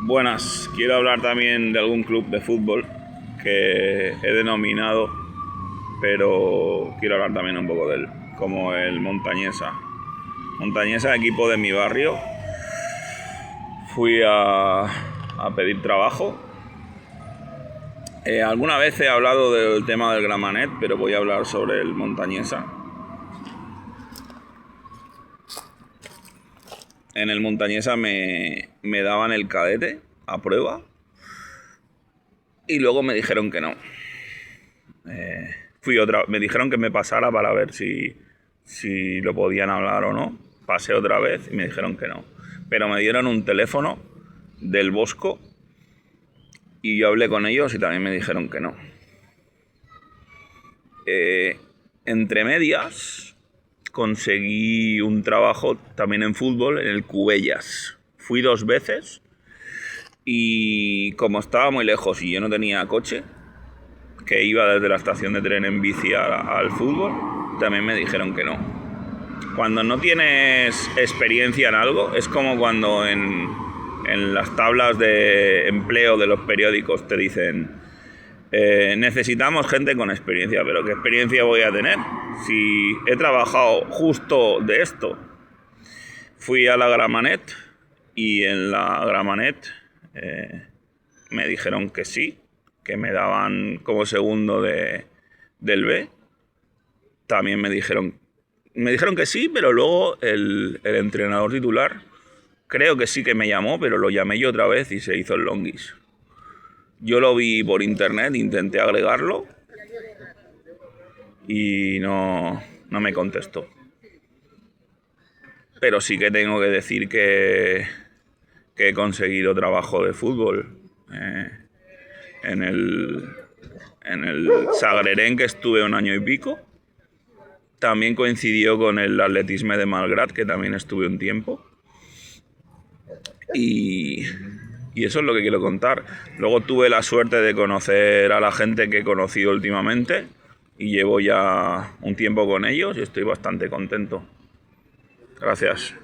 Buenas, quiero hablar también de algún club de fútbol que he denominado, pero quiero hablar también un poco de él, como el Montañesa. Montañesa, equipo de mi barrio. Fui a pedir trabajo. Alguna vez he hablado del tema del Gramenet, pero voy a hablar sobre el Montañesa. En el Montañesa me daban el cadete a prueba y luego me dijeron que no. Me dijeron que me pasara para ver si lo podían hablar o no. Pasé otra vez y me dijeron que no. Pero me dieron un teléfono del Bosco y yo hablé con ellos y también me dijeron que no. Entre medias conseguí un trabajo también en fútbol en el Cubellas. Fui 2 veces y como estaba muy lejos y yo no tenía coche, que iba desde la estación de tren en bici al fútbol, también me dijeron que no. Cuando no tienes experiencia en algo, es como cuando en las tablas de empleo de los periódicos te dicen necesitamos gente con experiencia, pero ¿qué experiencia voy a tener si he trabajado justo de esto? Fui a la Gramenet y en la Gramenet me dijeron que sí, que me daban como segundo del B. También me dijeron que sí, pero luego el entrenador titular creo que sí que me llamó, pero lo llamé yo otra vez y se hizo el longuis. Yo lo vi por internet, intenté agregarlo y no me contestó. Pero sí que tengo que decir que he conseguido trabajo de fútbol. En el Sagreren, que estuve 1 año y pico. También coincidió con el atletismo de Malgrat, que también estuve un tiempo. Y eso es lo que quiero contar. Luego tuve la suerte de conocer a la gente que he conocido últimamente y llevo ya un tiempo con ellos y estoy bastante contento. Gracias.